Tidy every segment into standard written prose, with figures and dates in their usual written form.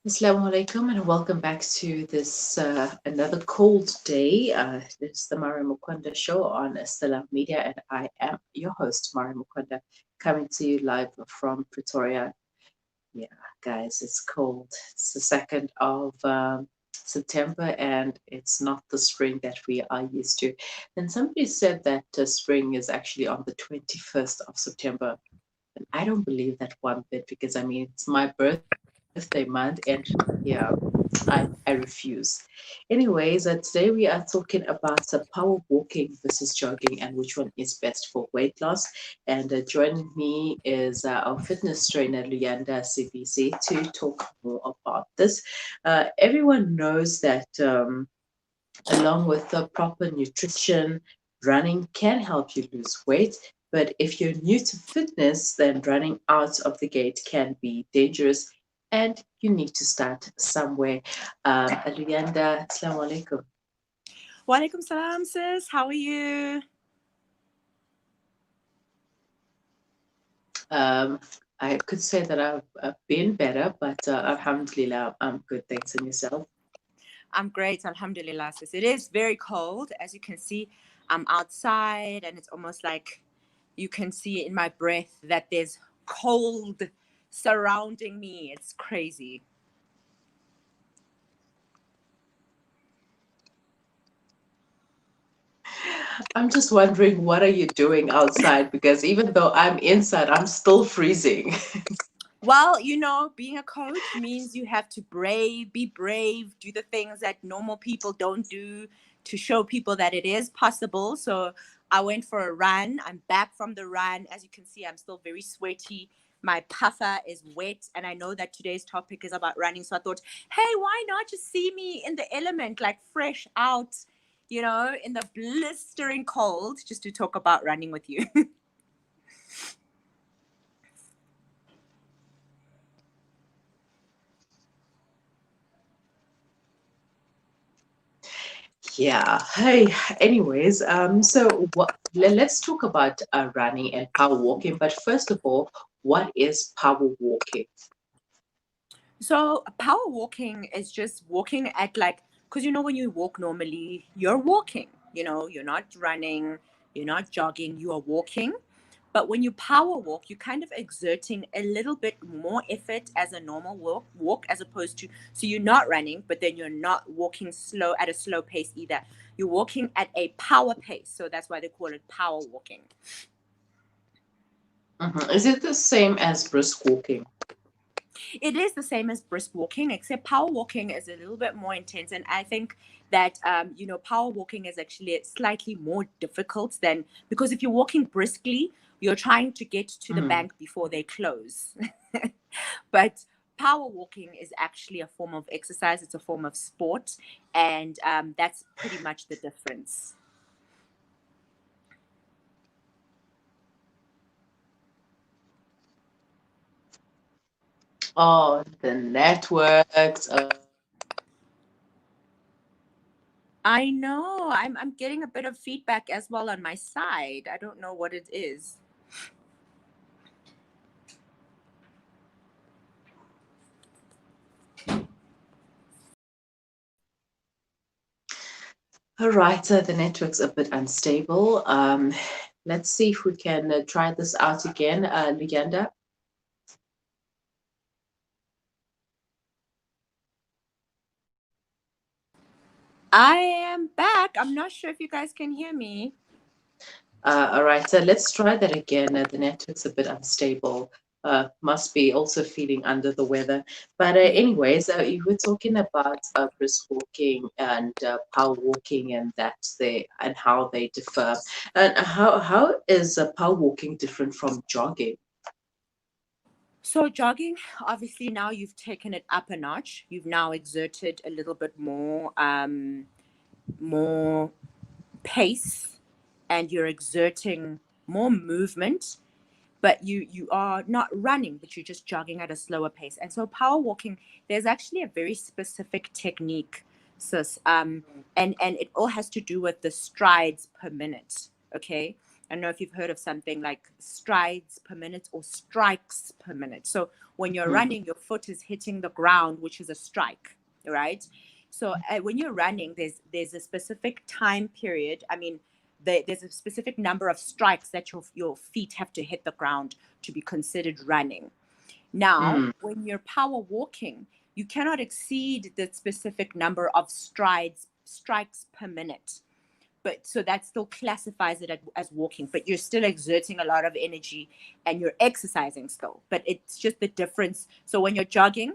Assalamu alaikum and welcome back to this another cold day. This is the Mara Mukunda show on Stella Media, and I am your host, Mara Mukunda, coming to you live from Pretoria. Yeah, guys, it's cold. It's the 2nd of September, and it's not the spring that we are used to. And somebody said that spring is actually on the 21st of September. And I don't believe that one bit because I mean, it's my birthday month, and yeah, I refuse. Anyways, today we are talking about power walking versus jogging and which one is best for weight loss. And joining me is our fitness trainer, Luyanda Sibisi, to talk more about this. Everyone knows that along with the proper nutrition, running can help you lose weight. But if you're new to fitness, then running out of the gate can be dangerous and you need to start somewhere. Aluyanda, Assalamu alaikum. Walaikum salam, sis. How are you? Um, I could say that I've been better, but alhamdulillah, I'm good. Thanks. And yourself? I'm great, alhamdulillah, sis. It is very cold. As you can see, I'm outside and it's almost like you can see in my breath that there's cold surrounding me. It's crazy. I'm just wondering, what are you doing outside? Because even though I'm inside, I'm still freezing. Well, being a coach means you have to be brave, do the things that normal people don't do to show people that it is possible. So I went for a run. I'm back from the run. As you can see, I'm still very sweaty. My puffer is wet. And I know that today's topic is about running. So I thought, hey, why not just see me in the element, like fresh out, in the blistering cold, just to talk about running with you. Yeah. Hey. Anyways, so let's talk about running and power walking. But first of all, what is power walking? So power walking is just walking at like, because when you walk normally, you're walking, you're not running, you're not jogging, you are walking. But when you power walk, you're kind of exerting a little bit more effort as a normal walk as opposed to, so you're not running, but then you're not walking slow at a slow pace either. You're walking at a power pace. So that's why they call it power walking. Is it the same as brisk walking? It is the same as brisk walking, except power walking is a little bit more intense. And I think that, power walking is actually slightly more difficult than, because if you're walking briskly, you're trying to get to the Mm. bank before they close. But power walking is actually a form of exercise, it's a form of sport. And that's pretty much the difference. Oh, the networks. I know. I'm getting a bit of feedback as well on my side. I don't know what it is. All right, the network's a bit unstable. Let's see if we can try this out again, Luyanda. I am back. I'm not sure if you guys can hear me. All right, so let's try that again. The network's a bit unstable. Must be also feeling under the weather. But anyways, you were talking about brisk walking and power walking, and and how they differ. And how is power walking different from jogging? So, jogging, obviously, now you've taken it up a notch. You've now exerted a little bit more pace, and you're exerting more movement. But you are not running, but you're just jogging at a slower pace. And so, power walking, there's actually a very specific technique, sis. And it all has to do with the strides per minute. Okay, I don't know if you've heard of something like strides per minute or strikes per minute. So when you're running, your foot is hitting the ground, which is a strike, right? So when you're running, there's a specific time period. I mean, there's a specific number of strikes that your feet have to hit the ground to be considered running. Now, when you're power walking, you cannot exceed the specific number of strikes per minute. But so that still classifies it as walking, but you're still exerting a lot of energy and you're exercising still. But it's just the difference. So when you're jogging,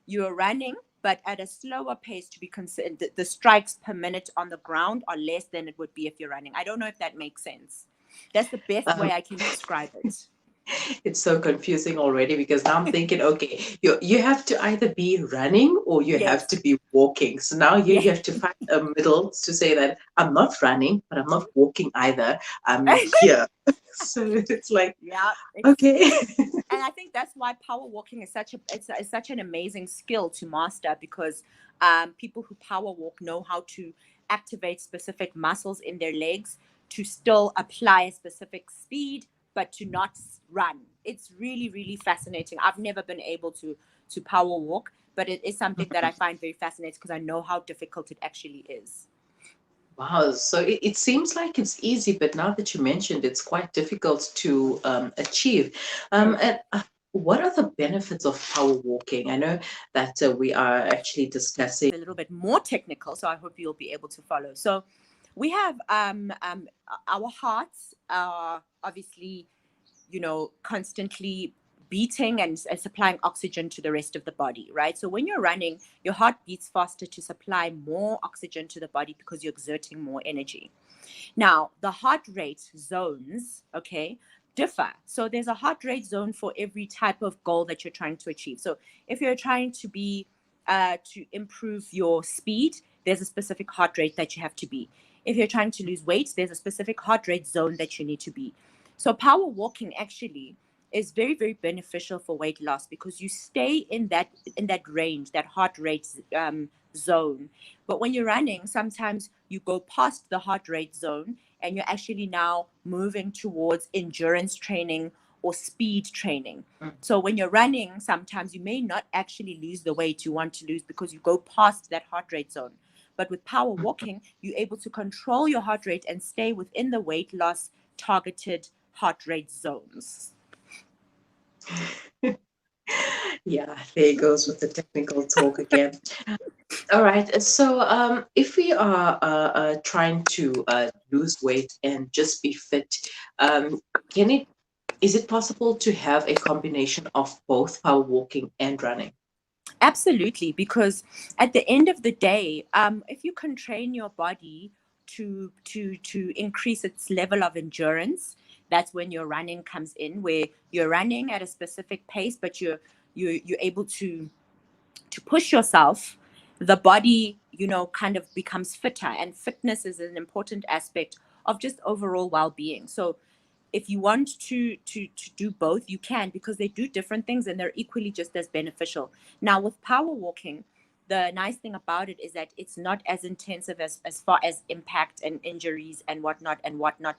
you're running, but at a slower pace to be considered. The strikes per minute on the ground are less than it would be if you're running. I don't know if that makes sense. That's the best way I can describe it. It's so confusing already because now I'm thinking, okay, you have to either be running or you have to be walking. So now you have to find a middle to say that I'm not running, but I'm not walking either. I'm here. So it's like, okay. And I think that's why power walking is such an amazing skill to master, because people who power walk know how to activate specific muscles in their legs to still apply a specific speed, but to not run. It's really, really fascinating. I've never been able to power walk, but it is something that I find very fascinating because I know how difficult it actually is. Wow, so it seems like it's easy, but now that you mentioned, it's quite difficult to achieve. And what are the benefits of power walking? I know that we are actually discussing a little bit more technical, so I hope you'll be able to follow. So we have our hearts are obviously, constantly beating and supplying oxygen to the rest of the body, right? So when you're running, your heart beats faster to supply more oxygen to the body because you're exerting more energy. Now, the heart rate zones, differ. So there's a heart rate zone for every type of goal that you're trying to achieve. So if you're trying to to improve your speed, there's a specific heart rate that you have to be. If you're trying to lose weight, there's a specific heart rate zone that you need to be. So power walking actually is very, very beneficial for weight loss because you stay in that range, that heart rate zone. But when you're running, sometimes you go past the heart rate zone and you're actually now moving towards endurance training or speed training. So when you're running, sometimes you may not actually lose the weight you want to lose because you go past that heart rate zone. But with power walking, you're able to control your heart rate and stay within the weight loss targeted heart rate zones. Yeah, there goes with the technical talk again. All right. So if we are trying to lose weight and just be fit, is it possible to have a combination of both power walking and running? Absolutely, because at the end of the day, if you can train your body to increase its level of endurance, that's when your running comes in, where you're running at a specific pace, but you're able to push yourself. The body, kind of becomes fitter, and fitness is an important aspect of just overall well-being. So if you want to do both, you can, because they do different things and they're equally just as beneficial. Now, with power walking, the nice thing about it is that it's not as intensive as far as impact and injuries and whatnot,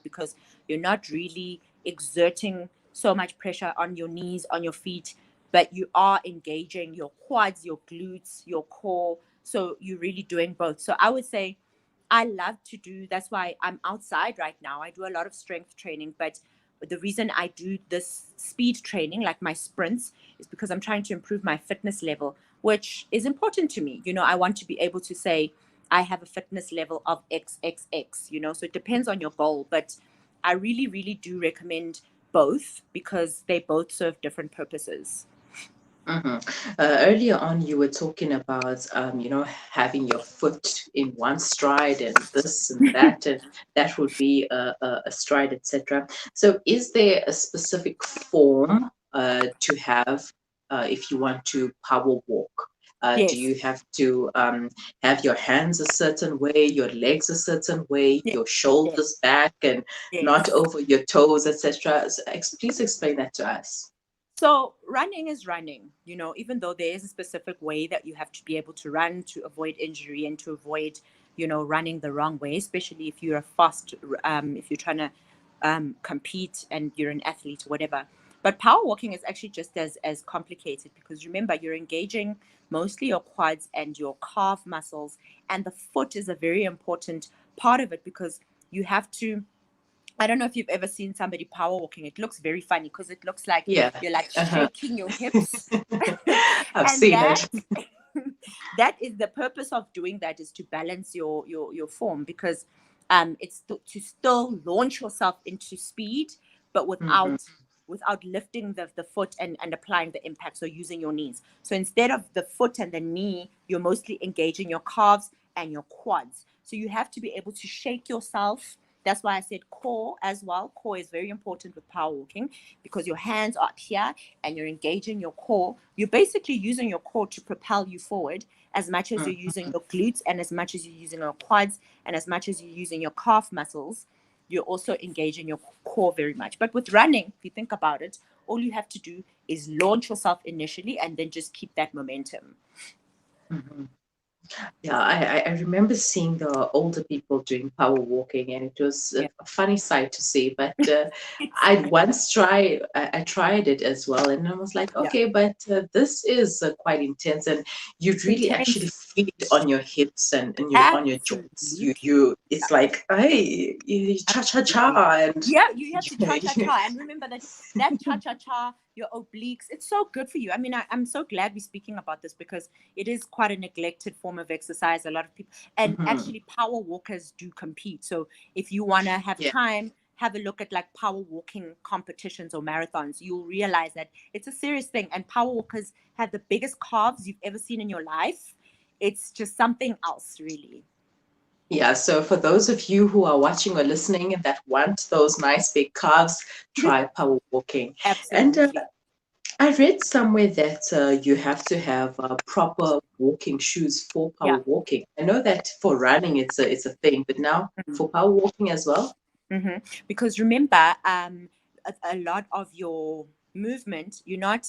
because you're not really exerting so much pressure on your knees, on your feet, but you are engaging your quads, your glutes, your core. So you're really doing both. So I would say I love to do, that's why I'm outside right now. I do a lot of strength training, but the reason I do this speed training, like my sprints, is because I'm trying to improve my fitness level, which is important to me. I want to be able to say I have a fitness level of XXX, so it depends on your goal. But I really, really do recommend both because they both serve different purposes. Earlier on, you were talking about, having your foot in one stride and this and that, and that would be a stride, etc. So, is there a specific form to have if you want to power walk? Yes. Do you have to have your hands a certain way, your legs a certain way, your shoulders back and not over your toes, etc.? So, please explain that to us. So running is running, even though there is a specific way that you have to be able to run to avoid injury and to avoid, running the wrong way, especially if you're if you're trying to compete and you're an athlete or whatever. But power walking is actually just as complicated, because remember, you're engaging mostly your quads and your calf muscles, and the foot is a very important part of it, because you have to, I don't know if you've ever seen somebody power walking. It looks very funny because it looks like Yeah. you're like Uh-huh. shaking your hips. I've And seen it. that is the purpose of doing that, is to balance your form, because it's to still launch yourself into speed, but Mhm. without lifting the foot and applying the impact, so using your knees. So instead of the foot and the knee, you're mostly engaging your calves and your quads. So you have to be able to shake yourself. That's why I said core as well. Core is very important with power walking, because your hands are up here and you're engaging your core. You're basically using your core to propel you forward, as much as you're using your glutes, and as much as you're using your quads, and as much as you're using your calf muscles. You're also engaging your core very much. But with running, if you think about it, all you have to do is launch yourself initially and then just keep that momentum. Mhm. Yeah, I remember seeing the older people doing power walking, and it was Yeah. a funny sight to see. But It's I tried it as well, and I was like, yeah. okay, but this is quite intense, and you It's really actually intense. feel it on your hips and on your joints. Absolutely. It's like, hey, cha cha cha, Absolutely. and Yeah, you have to cha cha cha. And remember that cha cha cha, your obliques, it's so good for you. I mean, I'm so glad we're speaking about this, because it is quite a neglected form of exercise. A lot of people, and Mhm. actually, power walkers do compete. So if you want to have Yeah. time, have a look at like power walking competitions or marathons. You'll realize that it's a serious thing. And power walkers have the biggest calves you've ever seen in your life. It's just something else, really. Yeah, so for those of you who are watching or listening and that want those nice big calves, try power walking. And Absolutely. I read somewhere that you have to have proper walking shoes for Yeah. power walking. I know that for running it's a thing, but now for power walking as well. Because remember, a lot of your movement, you're not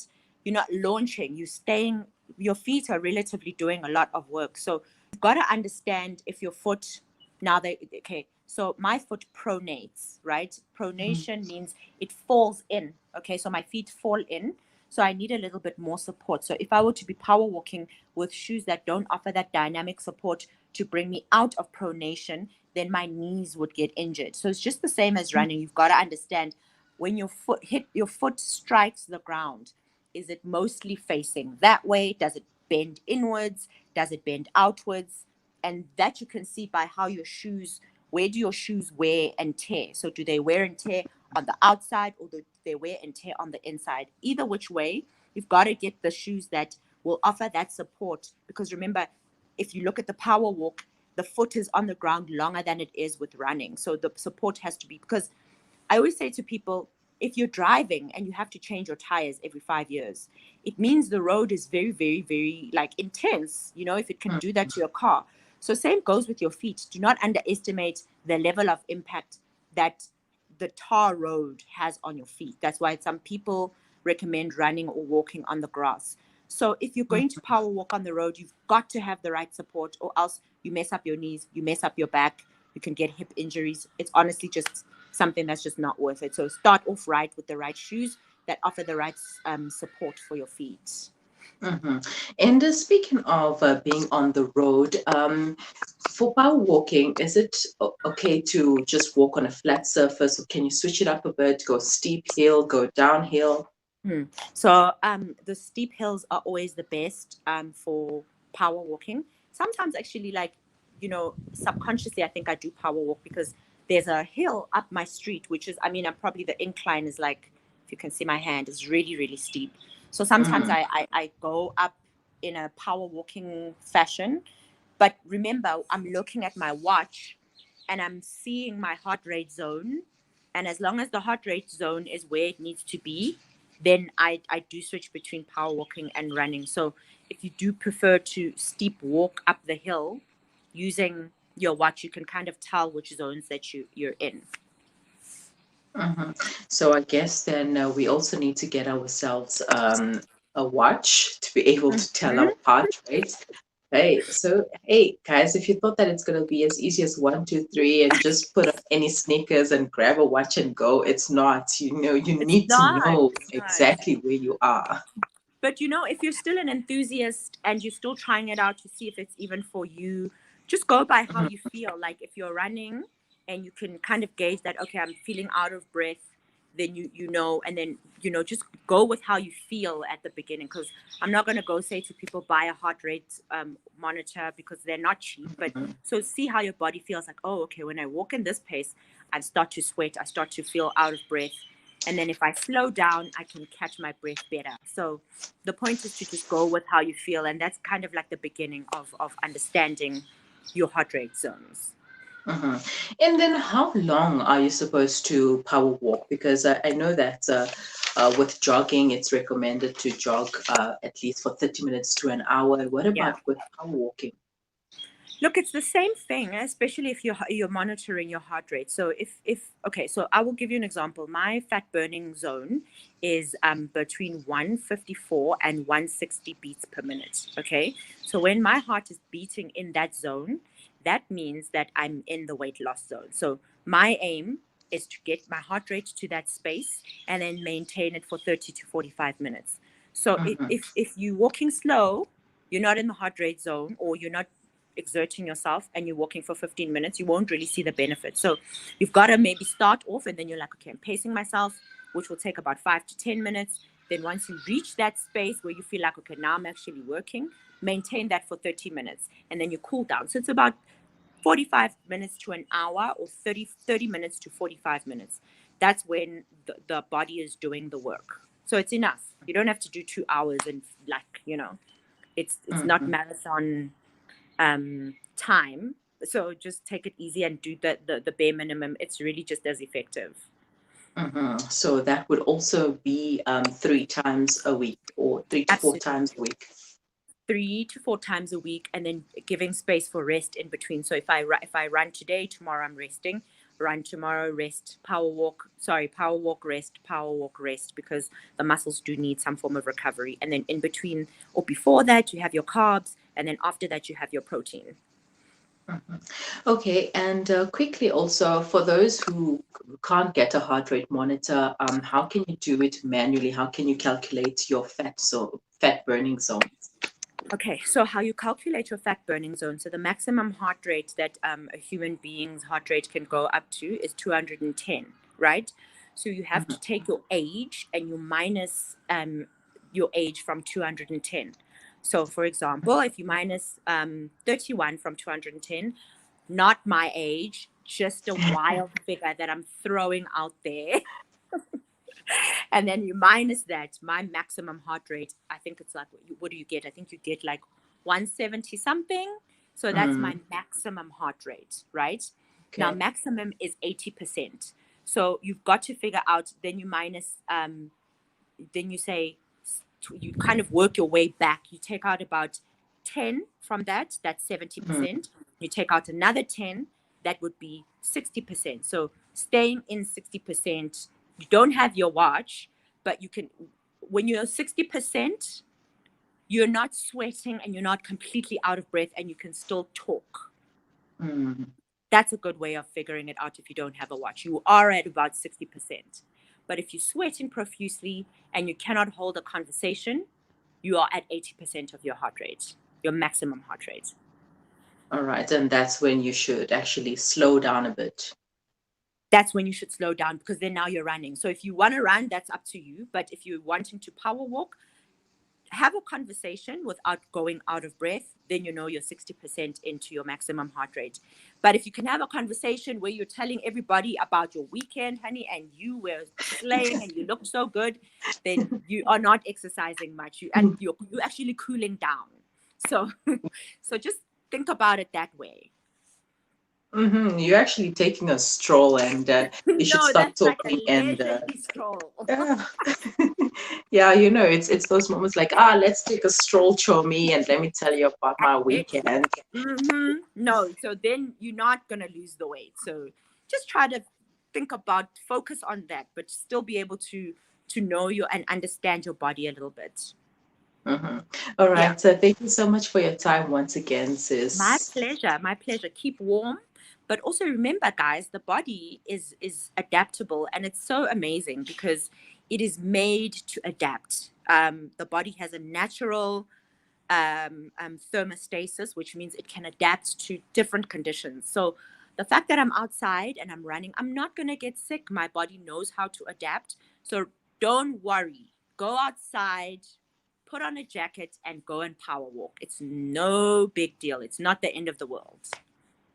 launching. You're staying. Your feet are relatively doing a lot of work. So you've got to understand if your foot, now they okay. So my foot pronates, right? Mhm. Pronation means it falls in. Okay, so my feet fall in. So I need a little bit more support. So if I were to be power walking with shoes that don't offer that dynamic support to bring me out of pronation, then my knees would get injured. So it's just the same as running. You've got to understand, when your foot strikes the ground, is it mostly facing that way? Does it bend inwards? Does it bend outwards? And that you can see by how your shoes, where do your shoes wear and tear? So do they wear and tear on the outside, or do they wear and tear on the inside? Either which way, you've got to get the shoes that will offer that support. Because remember, if you look at the power walk, the foot is on the ground longer than it is with running. So the support has to be, because I always say to people, if you're driving and you have to change your tires every 5 years, it means the road is very, very, very like intense, if it can do that to your car. So same goes with your feet. Do not underestimate the level of impact that the tar road has on your feet. That's why some people recommend running or walking on the grass. So if you're going to power walk on the road, you've got to have the right support, or else you mess up your knees, you mess up your back, you can get hip injuries. It's honestly just something that's just not worth it. So start off right with the right shoes that offer the right support for your feet. Mhm. And speaking of being on the road, for power walking, is it okay to just walk on a flat surface, or can you switch it up a bit, go steep hill, go downhill? So the steep hills are always the best for power walking. Sometimes actually, like, subconsciously, I think I do power walk because there's a hill up my street, which is, I mean, I'm probably, the incline is like, if you can see my hand, is really, really steep. So sometimes Mm. I go up in a power walking fashion. But remember, I'm looking at my watch and I'm seeing my heart rate zone. And as long as the heart rate zone is where it needs to be, then I do switch between power walking and running. So if you do prefer to steep walk up the hill using your watch, you can kind of tell which zones that you're in. Mhm. So I guess then we also need to get ourselves a watch to be able to tell our Mhm. heart rate. Hey, so hey guys, if you thought that it's gonna be as easy as one, two, three, and just put on any sneakers and grab a watch and go, it's not. You know, you It's need to not. know It's not. exactly where you are. But if you're still an enthusiast and you're still trying it out to see if it's even for you, just go by how Mhm, you feel. Like if you're running and you can kind of gauge that, okay, I'm feeling out of breath, then and then just go with how you feel at the beginning. Because I'm not going to go say to people buy a heart rate monitor because they're not cheap. But mhm, so see how your body feels. Like, oh, okay, when I walk in this pace, I start to sweat, I start to feel out of breath. And then if I slow down, I can catch my breath better. So the point is to just go with how you feel, and that's kind of like the beginning of understanding your heart rate zones. mhm. And then how long are you supposed to power walk? Because I know that with jogging, it's recommended to jog at least for 30 minutes to an hour. What Yeah. about with power walking? Look, it's the same thing, especially if you're monitoring your heart rate. So if okay, so I will give you an example. My fat burning zone is between 154 and 160 beats per minute. Okay, so when my heart is beating in that zone, that means that I'm in the weight loss zone. So my aim is to get my heart rate to that space and then maintain it for 30 to 45 minutes. So Mhm, if you're walking slow, you're not in the heart rate zone, or you're not exerting yourself and you're walking for 15 minutes, you won't really see the benefit. So you've got to maybe start off and then you're like, okay, I'm pacing myself, which will take about 5 to 10 minutes. Then once you reach that space where you feel like, okay, now I'm actually working, maintain that for 30 minutes and then you cool down. So it's about 45 minutes to an hour, or 30 minutes to 45 minutes. That's when the body is doing the work. So it's enough. You don't have to do 2 hours and it's not mhm. marathon time. So just take it easy and do the bare minimum. It's really just as effective. So that would also be 3 times a week or 3 to 4 times a Absolutely. week. 3 to 4 times a week, and then giving space for rest in between. So if I run today, tomorrow I'm resting. Run tomorrow, rest. Power walk, rest. Power walk, rest, because the muscles do need some form of recovery. And then in between or before that, you have your carbs, and then after that, you have your protein. Mhm. Okay, and quickly also for those who can't get a heart rate monitor, how can you do it manually? How can you calculate your fat burning zones? Okay, so how you calculate your fat burning zone. So the maximum heart rate that a human being's heart rate can go up to is 210, right? So you have Mhm, to take your age and you minus your age from 210. So for example, if you minus 31 from 210, not my age, just a wild figure that I'm throwing out there. And then you minus that, my maximum heart rate, I think it's like, what do you get? I think you get like 170 something. So that's my mm, maximum heart rate, right? Now, okay. maximum is 80%. So you've got to figure out, then you minus, then you say, you kind of work your way back. You take out about 10 from that, that's Mm, 70%. You take out another 10, that would be 60%. So staying in 60%, you don't have your watch, but you can, when you're 60%, you're not sweating and you're not completely out of breath and you can still talk. mm. That's a good way of figuring it out if you don't have a watch. You are at about 60%. But if you're sweating profusely and you cannot hold a conversation, you are at 80% of your heart rate, your maximum heart rate. All right, and that's when you should actually slow down a bit. That's when you should slow down, because then now you're running. So if you want to run, that's up to you. But if you're wanting to power walk, have a conversation without going out of breath, then you're 60% into your maximum heart rate. But if you can have a conversation where you're telling everybody about your weekend, honey, and you were slaying and you looked so good, then you are not exercising much. You're actually cooling down. So so just think about it that way. You're actually taking a stroll, and you should No, stop that's like a talking. And leisurely stroll. yeah, yeah, it's those moments like, let's take a stroll, Chomi, and let me tell you about my It. weekend. No, so then you're not gonna lose the weight. So just try to focus on that, but still be able to know you and understand your body a little bit. Mm-hmm. All Yeah. right. So thank you so much for your time once again, My sis. pleasure. My pleasure. Keep warm, but also remember, guys, the body is adaptable, and it's so amazing because it is made to adapt. The body has a natural thermostasis, which means it can adapt to different conditions. So the fact that I'm outside and I'm running, I'm not going to get sick. My body knows how to adapt. So don't worry. Go outside, put on a jacket, and go and power walk. It's no big deal. It's not the end of the world.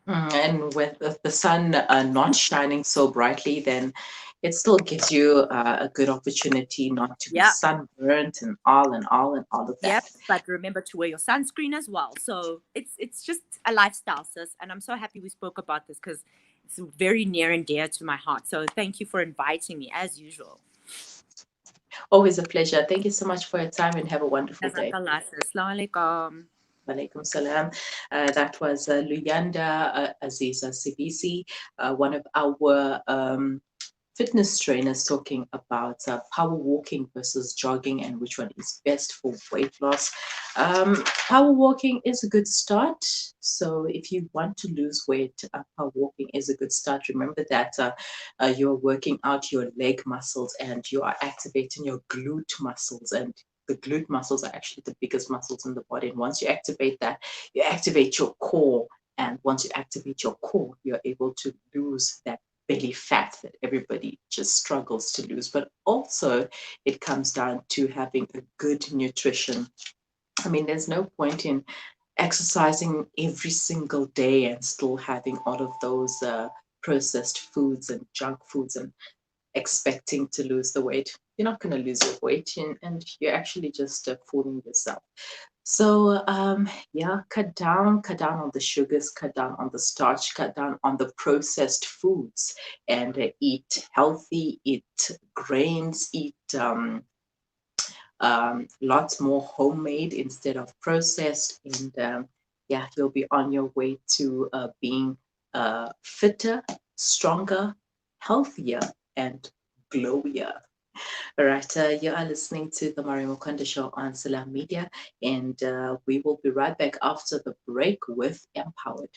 And with the sun not shining so brightly, then it still gives you a good opportunity not to be Yep. sunburnt and all of that. Yep. But remember to wear your sunscreen as well. So it's just a lifestyle, sis. And I'm so happy we spoke about this because it's very near and dear to my heart. So thank you for inviting me as usual. Always a pleasure. Thank you so much for your time and have a wonderful day. Jazakallah, sis. Assalamu alaikum. Walaikum salam. That was Luyanda Aziza Sibisi, one of our fitness trainers, talking about power walking versus jogging and which one is best for weight loss. Power walking is a good start. So if you want to lose weight, power walking is a good start. Remember that you're working out your leg muscles and you are activating your glute muscles, and the glute muscles are actually the biggest muscles in the body. And once you activate that, you activate your core. And once you activate your core, you're able to lose that belly fat that everybody just struggles to lose. But also, it comes down to having a good nutrition. I mean, there's no point in exercising every single day and still having all of those processed foods and junk foods and expecting to lose the weight. You're not going to lose your weight, and you're actually just fooling yourself. So yeah, cut down on the sugars, cut down on the starch, cut down on the processed foods, and eat healthy, eat grains, eat lots more homemade instead of processed, and yeah, you'll be on your way to being fitter, stronger, healthier, and glowier. All right, you are listening to the Mario Mokonda Show on Salam Media, and we will be right back after the break with Empowered.